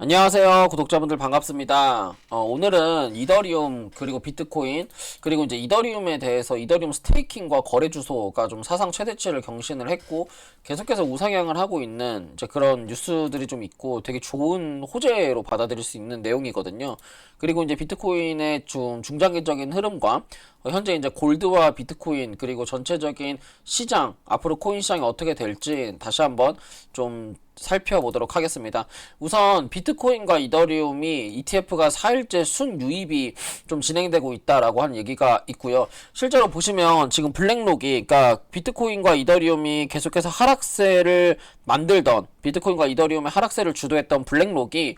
안녕하세요, 구독자분들 반갑습니다. 오늘은 이더리움 그리고 비트코인 그리고 이제 이더리움에 대해서 이더리움 스테이킹과 거래 주소가 좀 사상 최대치를 경신을 했고 계속해서 우상향을 하고 있는 이제 그런 뉴스들이 좀 있고 되게 좋은 호재로 받아들일 수 있는 내용이거든요. 그리고 이제 비트코인의 좀 중장기적인 흐름과 현재 이제 골드와 비트코인 그리고 전체적인 시장 앞으로 코인 시장이 어떻게 될지 다시 한번 좀 살펴보도록 하겠습니다. 우선 비트코인과 이더리움이 ETF가 4일째 순유입이 좀 진행되고 있다라고 하는 얘기가 있고요. 실제로 보시면 지금 블랙록이 그러니까 비트코인과 이더리움이 계속해서 하락세를 만들던 비트코인과 이더리움의 하락세를 주도했던 블랙록이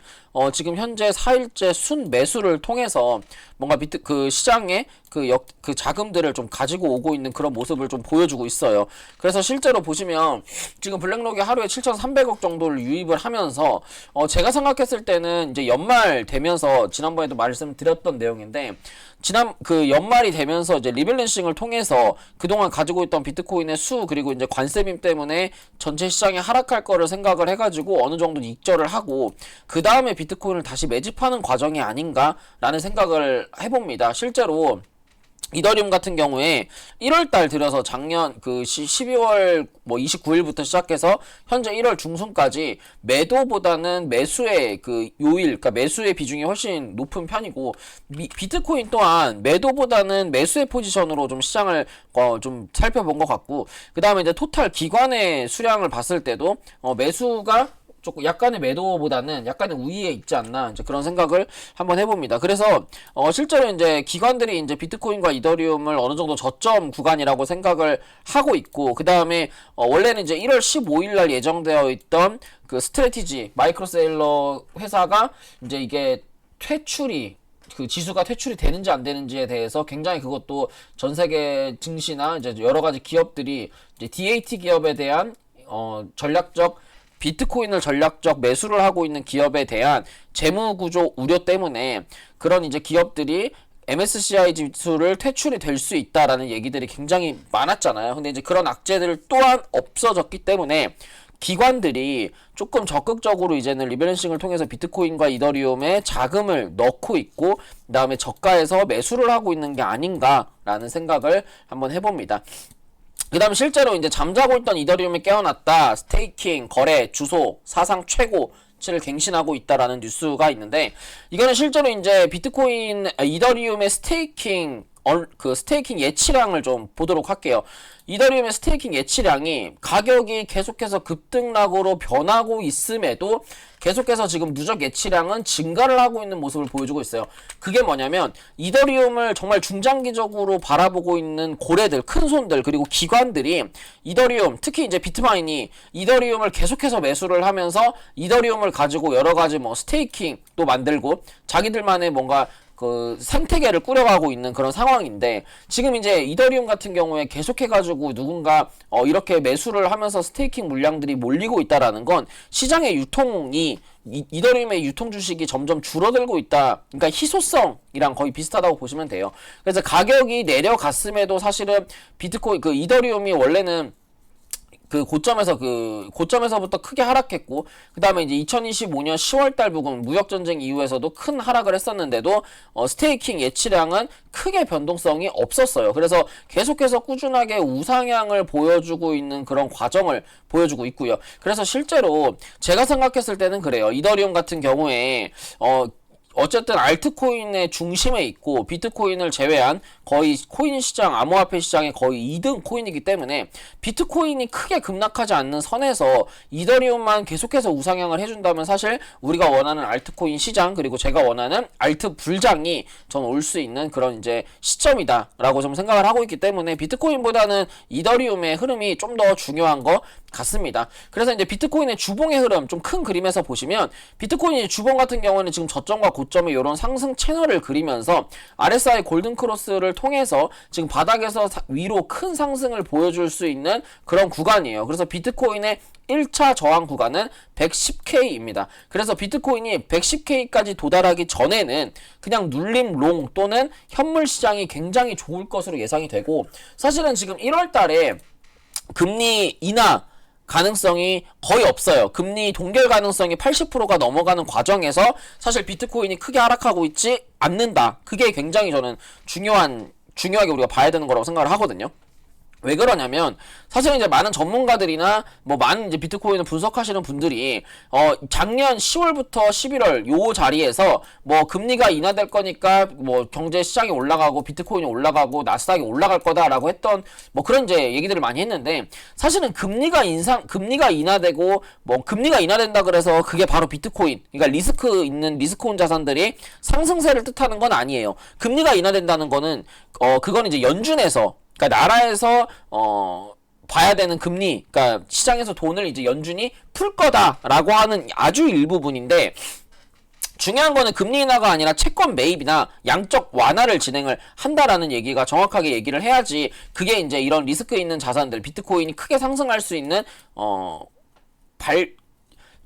지금 현재 4일째 순 매수를 통해서 뭔가 그 시장에 그 자금들을 좀 가지고 오고 있는 그런 모습을 좀 보여주고 있어요. 그래서 실제로 보시면 지금 블랙록이 하루에 7,300억 정도를 유입을 하면서 제가 생각했을 때는 이제 연말 되면서 지난번에도 말씀드렸던 내용인데 그 연말이 되면서 이제 리밸런싱을 통해서 그동안 가지고 있던 비트코인의 수 그리고 이제 관세빔 때문에 전체 시장이 하락할 거를 생각을 해가지고 어느 정도 익절을 하고 그 다음에 비트코인을 다시 매집하는 과정이 아닌가라는 생각을 해봅니다. 실제로 이더리움 같은 경우에 1월달 들여서 작년 그 12월 뭐 29일부터 시작해서 현재 1월 중순까지 매도보다는 매수의 그 요일, 그러니까 매수의 비중이 훨씬 높은 편이고 비트코인 또한 매도보다는 매수의 포지션으로 좀 시장을 좀 살펴본 것 같고 그 다음에 이제 토탈 기관의 수량을 봤을 때도 매수가 조금 약간의 매도보다는 약간의 우위에 있지 않나 이제 그런 생각을 한번 해봅니다. 그래서 실제로 이제 기관들이 이제 비트코인과 이더리움을 어느 정도 저점 구간이라고 생각을 하고 있고 그 다음에 원래는 이제 1월 15일 날 예정되어 있던 그 스트래티지 마이크로세일러 회사가 이제 이게 그 지수가 퇴출이 되는지 안 되는지에 대해서 굉장히 그것도 전 세계 증시나 이제 여러 가지 기업들이 이제 DAT 기업에 대한 비트코인을 전략적 매수를 하고 있는 기업에 대한 재무구조 우려 때문에 그런 이제 기업들이 MSCI 지수를 퇴출이 될 수 있다라는 얘기들이 굉장히 많았잖아요. 근데 이제 그런 악재들 또한 없어졌기 때문에 기관들이 조금 적극적으로 이제는 리밸런싱을 통해서 비트코인과 이더리움에 자금을 넣고 있고 그 다음에 저가에서 매수를 하고 있는 게 아닌가라는 생각을 한번 해봅니다. 그 다음에 실제로 이제 잠자고 있던 이더리움이 깨어났다. 스테이킹, 거래, 주소, 사상 최고치를 갱신하고 있다라는 뉴스가 있는데 이거는 실제로 이제 이더리움의 스테이킹 예치량을 좀 보도록 할게요. 이더리움의 스테이킹 예치량이 가격이 계속해서 급등락으로 변하고 있음에도 계속해서 지금 누적 예치량은 증가를 하고 있는 모습을 보여주고 있어요. 그게 뭐냐면 이더리움을 정말 중장기적으로 바라보고 있는 고래들, 큰손들 그리고 기관들이 이더리움, 특히 이제 비트마인이 이더리움을 계속해서 매수를 하면서 이더리움을 가지고 여러 가지 뭐 스테이킹도 만들고 자기들만의 뭔가 그 생태계를 꾸려가고 있는 그런 상황인데 지금 이제 이더리움 같은 경우에 계속해가지고 누군가 이렇게 매수를 하면서 스테이킹 물량들이 몰리고 있다라는 건 시장의 유통이 이더리움의 유통 주식이 점점 줄어들고 있다. 그러니까 희소성이랑 거의 비슷하다고 보시면 돼요. 그래서 가격이 내려갔음에도 사실은 이더리움이 원래는 그 고점에서부터 크게 하락했고 그 다음에 이제 2025년 10월달 부근 무역전쟁 이후에서도 큰 하락을 했었는데도 스테이킹 예치량은 크게 변동성이 없었어요. 그래서 계속해서 꾸준하게 우상향을 보여주고 있는 그런 과정을 보여주고 있고요. 그래서 실제로 제가 생각했을 때는 그래요. 이더리움 같은 경우에 어쨌든 알트코인의 중심에 있고 비트코인을 제외한 거의 코인 시장, 암호화폐 시장의 거의 2등 코인이기 때문에 비트코인이 크게 급락하지 않는 선에서 이더리움만 계속해서 우상향을 해준다면 사실 우리가 원하는 알트코인 시장 그리고 제가 원하는 알트 불장이 전 올 수 있는 그런 이제 시점이다 라고 좀 생각을 하고 있기 때문에 비트코인보다는 이더리움의 흐름이 좀 더 중요한 것 같습니다. 그래서 이제 비트코인의 주봉의 흐름 좀 큰 그림에서 보시면 비트코인의 주봉 같은 경우는 지금 저점과 고점의 이런 상승 채널을 그리면서 RSI 골든 크로스를 통해서 지금 바닥에서 위로 큰 상승을 보여줄 수 있는 그런 구간이에요. 그래서 비트코인의 1차 저항 구간은 110K입니다. 그래서 비트코인이 110K까지 도달하기 전에는 그냥 눌림 롱 또는 현물 시장이 굉장히 좋을 것으로 예상이 되고 사실은 지금 1월 달에 금리 인하 가능성이 거의 없어요. 금리 동결 가능성이 80%가 넘어가는 과정에서 사실 비트코인이 크게 하락하고 있지 않는다. 그게 굉장히 저는 중요하게 우리가 봐야 되는 거라고 생각을 하거든요. 왜 그러냐면 사실 이제 많은 전문가들이나 뭐 많은 이제 비트코인을 분석하시는 분들이 작년 10월부터 11월 요 자리에서 뭐 금리가 인하될 거니까 뭐 경제 시장이 올라가고 비트코인이 올라가고 나스닥이 올라갈 거다라고 했던 뭐 그런 이제 얘기들을 많이 했는데 사실은 금리가 인하되고 뭐 금리가 인하된다 그래서 그게 바로 비트코인 그러니까 리스크 있는 리스크온 자산들이 상승세를 뜻하는 건 아니에요. 금리가 인하된다는 거는 그건 이제 연준에서 그러니까 나라에서 봐야 되는 금리, 그러니까 시장에서 돈을 이제 연준이 풀 거다라고 하는 아주 일부분인데 중요한 거는 금리 인하가 아니라 채권 매입이나 양적 완화를 진행을 한다라는 얘기가 정확하게 얘기를 해야지 그게 이제 이런 리스크 있는 자산들 비트코인이 크게 상승할 수 있는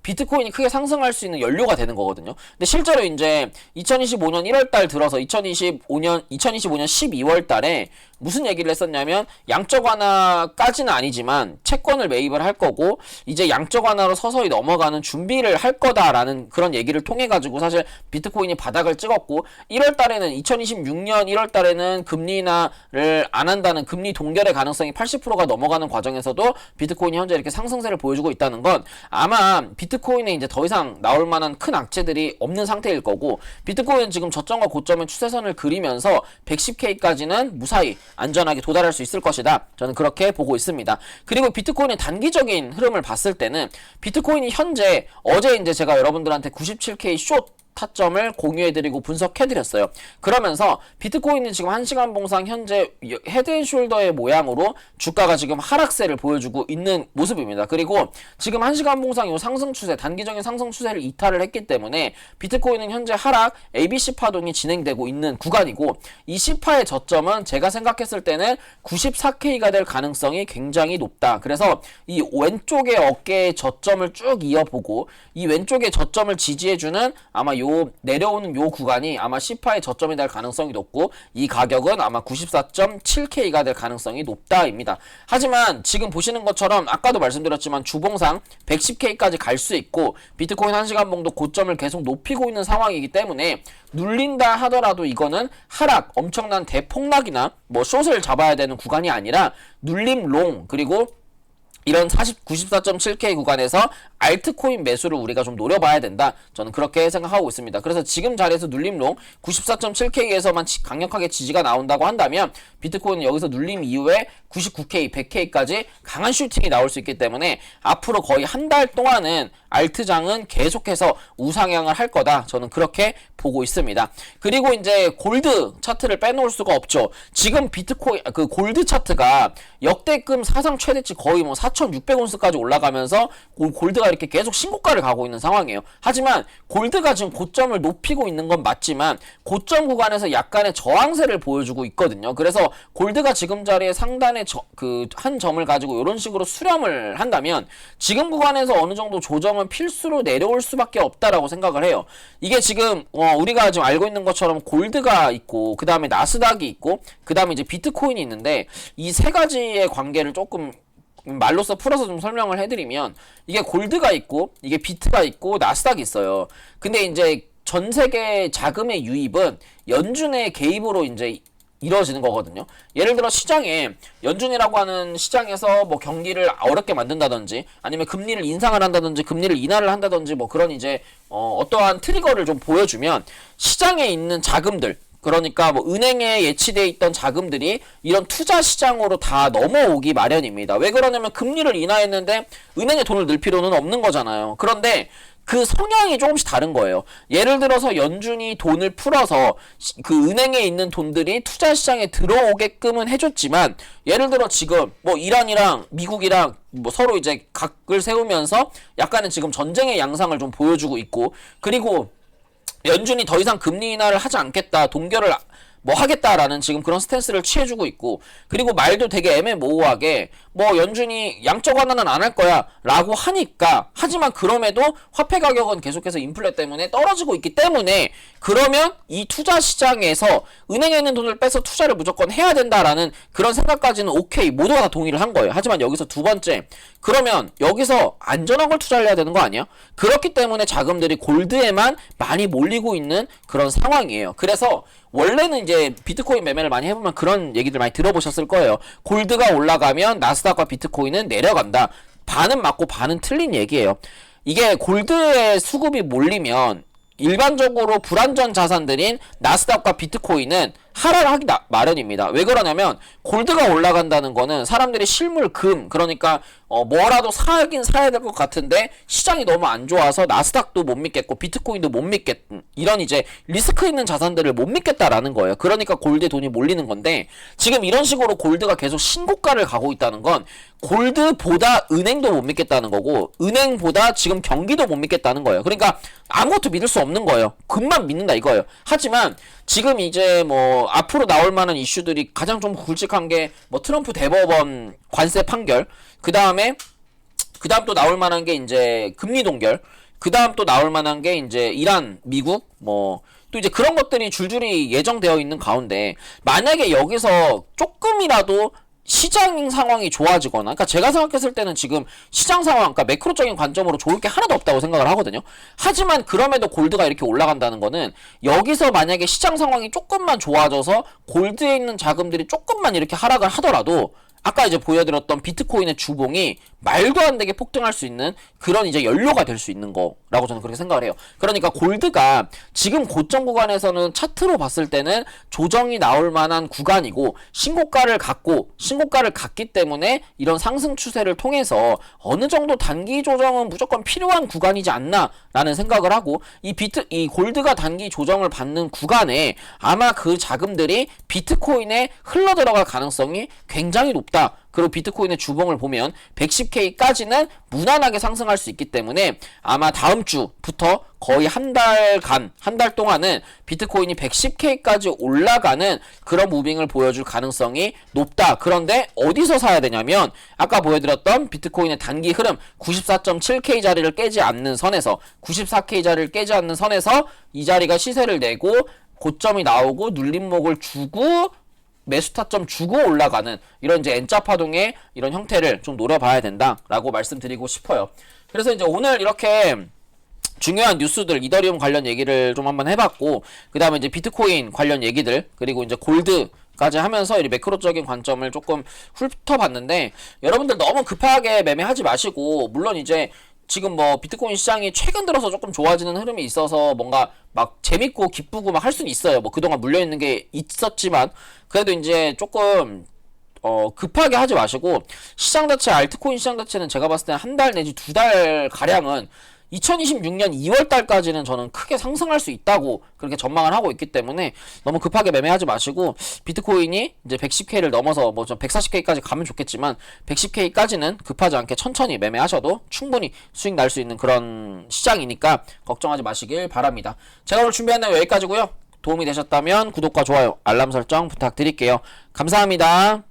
비트코인이 크게 상승할 수 있는 연료가 되는 거거든요. 근데 실제로 이제 2025년 1월달 들어서 2025년 12월달에 무슨 얘기를 했었냐면 양적 완화까지는 아니지만 채권을 매입을 할 거고 이제 양적 완화로 서서히 넘어가는 준비를 할 거다라는 그런 얘기를 통해 가지고 사실 비트코인이 바닥을 찍었고 2026년 1월달에는 금리 인하를 안 한다는 금리 동결의 가능성이 80%가 넘어가는 과정에서도 비트코인이 현재 이렇게 상승세를 보여주고 있다는 건 아마 비트코인에 이제 더 이상 나올 만한 큰 악재들이 없는 상태일 거고 비트코인은 지금 저점과 고점의 추세선을 그리면서 110K까지는 무사히 안전하게 도달할 수 있을 것이다. 저는 그렇게 보고 있습니다. 그리고 비트코인의 단기적인 흐름을 봤을 때는 비트코인이 현재 어제 이제 제가 여러분들한테 97K 숏 타점을 공유해드리고 분석해드렸어요. 그러면서 비트코인은 지금 1시간 봉상 현재 헤드앤숄더의 모양으로 주가가 지금 하락세를 보여주고 있는 모습입니다. 그리고 지금 1시간 봉상 요 상승 추세, 단기적인 상승 추세를 이탈을 했기 때문에 비트코인은 현재 하락 ABC 파동이 진행되고 있는 구간이고 이 C파의 저점은 제가 생각했을 때는 94K가 될 가능성이 굉장히 높다. 그래서 이 왼쪽의 어깨의 저점을 쭉 이어보고 이 왼쪽의 저점을 지지해주는 아마 요 내려오는 요 구간이 아마 C파의 저점이 될 가능성이 높고 이 가격은 아마 94.7K가 될 가능성이 높다입니다. 하지만 지금 보시는 것처럼 아까도 말씀드렸지만 주봉상 110K까지 갈 수 있고 비트코인 1시간 봉도 고점을 계속 높이고 있는 상황이기 때문에 눌린다 하더라도 이거는 하락, 엄청난 대폭락이나 뭐 숏을 잡아야 되는 구간이 아니라 눌림 롱 그리고 이런 94.7K 구간에서 알트코인 매수를 우리가 좀 노려봐야 된다. 저는 그렇게 생각하고 있습니다. 그래서 지금 자리에서 눌림롱 94.7K에서만 강력하게 지지가 나온다고 한다면 비트코인은 여기서 눌림 이후에 99K, 100K까지 강한 슈팅이 나올 수 있기 때문에 앞으로 거의 한 달 동안은 알트장은 계속해서 우상향을 할 거다. 저는 그렇게 보고 있습니다. 그리고 이제 골드 차트를 빼놓을 수가 없죠. 지금 비트코인 그 골드 차트가 역대급 사상 최대치 거의 뭐 4,600온스까지 올라가면서 골드가 이렇게 계속 신고가를 가고 있는 상황이에요. 하지만 골드가 지금 고점을 높이고 있는 건 맞지만 고점 구간에서 약간의 저항세를 보여주고 있거든요. 그래서 골드가 지금 자리에 상단에 한 점을 가지고 이런 식으로 수렴을 한다면 지금 구간에서 어느 정도 조정은 필수로 내려올 수밖에 없다라고 생각을 해요. 이게 지금 우리가 지금 알고 있는 것처럼 골드가 있고 그 다음에 나스닥이 있고 그 다음에 이제 비트코인이 있는데 이 세 가지의 관계를 조금 말로써 풀어서 좀 설명을 해드리면 이게 골드가 있고 이게 비트가 있고 나스닥이 있어요. 근데 이제 전 세계 자금의 유입은 연준의 개입으로 이제 이루어지는 거거든요. 예를 들어 시장에 연준이라고 하는 시장에서 뭐 경기를 어렵게 만든다든지 아니면 금리를 인상을 한다든지 금리를 인하를 한다든지 뭐 그런 이제 어떠한 트리거를 좀 보여주면 시장에 있는 자금들 그러니까 뭐 은행에 예치되어 있던 자금들이 이런 투자 시장으로 다 넘어오기 마련입니다. 왜 그러냐면 금리를 인하했는데 은행에 돈을 넣을 필요는 없는 거잖아요. 그런데 그 성향이 조금씩 다른 거예요. 예를 들어서 연준이 돈을 풀어서 그 은행에 있는 돈들이 투자 시장에 들어오게끔은 해줬지만 예를 들어 지금 뭐 이란이랑 미국이랑 뭐 서로 이제 각을 세우면서 약간은 지금 전쟁의 양상을 좀 보여주고 있고 그리고 연준이 더 이상 금리 인하를 하지 않겠다 동결을 뭐 하겠다라는 지금 그런 스탠스를 취해주고 있고, 그리고 말도 되게 애매모호하게 뭐 연준이 양적 완화는 안 할 거야 라고 하니까, 하지만 그럼에도 화폐 가격은 계속해서 인플레 때문에 떨어지고 있기 때문에, 그러면 이 투자 시장에서 은행에 있는 돈을 빼서 투자를 무조건 해야 된다라는 그런 생각까지는 오케이, 모두가 다 동의를 한 거예요. 하지만 여기서 두 번째, 그러면 여기서 안전한 걸 투자를 해야 되는 거 아니야? 그렇기 때문에 자금들이 골드에만 많이 몰리고 있는 그런 상황이에요. 그래서 원래는 이제 비트코인 매매를 많이 해보면 그런 얘기들 많이 들어보셨을 거예요. 골드가 올라가면 나스닥과 비트코인은 내려간다. 반은 맞고 반은 틀린 얘기예요. 이게 골드의 수급이 몰리면 일반적으로 불안전 자산들인 나스닥과 비트코인은 하락하기 마련입니다. 왜 그러냐면 골드가 올라간다는 거는 사람들이 실물 금, 그러니까 뭐라도 사긴 사야 될 것 같은데 시장이 너무 안 좋아서 나스닥도 못 믿겠고 비트코인도 못 믿겠, 이런 이제 리스크 있는 자산들을 못 믿겠다라는 거예요. 그러니까 골드에 돈이 몰리는 건데, 지금 이런 식으로 골드가 계속 신고가를 가고 있다는 건 골드보다 은행도 못 믿겠다는 거고, 은행보다 지금 경기도 못 믿겠다는 거예요. 그러니까 아무것도 믿을 수 없는 거예요. 금만 믿는다 이거예요. 하지만 지금 이제 뭐 앞으로 나올 만한 이슈들이 가장 좀 굵직한 게 뭐 트럼프 대법원 관세 판결, 그 다음 또 나올 만한 게 이제 금리 동결, 그 다음 또 나올 만한 게 이제 이란, 미국, 뭐 또 이제 그런 것들이 줄줄이 예정되어 있는 가운데, 만약에 여기서 조금이라도 시장 상황이 좋아지거나, 그러니까 제가 생각했을 때는 지금 시장 상황, 그러니까 매크로적인 관점으로 좋을 게 하나도 없다고 생각을 하거든요. 하지만 그럼에도 골드가 이렇게 올라간다는 거는, 여기서 만약에 시장 상황이 조금만 좋아져서 골드에 있는 자금들이 조금만 이렇게 하락을 하더라도 아까 이제 보여드렸던 비트코인의 주봉이 말도 안 되게 폭등할 수 있는 그런 이제 연료가 될 수 있는 거라고 저는 그렇게 생각을 해요. 그러니까 골드가 지금 고점 구간에서는 차트로 봤을 때는 조정이 나올 만한 구간이고, 신고가를 갔기 때문에 이런 상승 추세를 통해서 어느 정도 단기 조정은 무조건 필요한 구간이지 않나 라는 생각을 하고, 이 골드가 단기 조정을 받는 구간에 아마 그 자금들이 비트코인에 흘러 들어갈 가능성이 굉장히 높다. 그리고 비트코인의 주봉을 보면 110K까지는 무난하게 상승할 수 있기 때문에 아마 다음 주부터 거의 한 달 동안은 비트코인이 110K까지 올라가는 그런 무빙을 보여줄 가능성이 높다. 그런데 어디서 사야 되냐면, 아까 보여드렸던 비트코인의 단기 흐름 94.7K 자리를 깨지 않는 선에서, 94K 자리를 깨지 않는 선에서 이 자리가 시세를 내고 고점이 나오고 눌림목을 주고 매수 타점 주고 올라가는 이런 이제 N자 파동의 이런 형태를 좀 노려봐야 된다라고 말씀드리고 싶어요. 그래서 이제 오늘 이렇게 중요한 뉴스들, 이더리움 관련 얘기를 좀 한번 해봤고, 그 다음에 이제 비트코인 관련 얘기들, 그리고 이제 골드까지 하면서 이 매크로적인 관점을 조금 훑어봤는데, 여러분들 너무 급하게 매매하지 마시고, 물론 이제 지금 뭐 비트코인 시장이 최근 들어서 조금 좋아지는 흐름이 있어서 뭔가 막 재밌고 기쁘고 막 할 수는 있어요. 뭐 그동안 물려있는 게 있었지만, 그래도 이제 조금 급하게 하지 마시고, 시장 자체, 알트코인 시장 자체는 제가 봤을 때는 한 달 내지 두 달 가량은 2026년 2월 달까지는 저는 크게 상승할 수 있다고 그렇게 전망을 하고 있기 때문에 너무 급하게 매매하지 마시고, 비트코인이 이제 110K를 넘어서 뭐 좀 140K까지 가면 좋겠지만 110K까지는 급하지 않게 천천히 매매하셔도 충분히 수익 날 수 있는 그런 시장이니까 걱정하지 마시길 바랍니다. 제가 오늘 준비한 내용 여기까지고요. 도움이 되셨다면 구독과 좋아요, 알람 설정 부탁드릴게요. 감사합니다.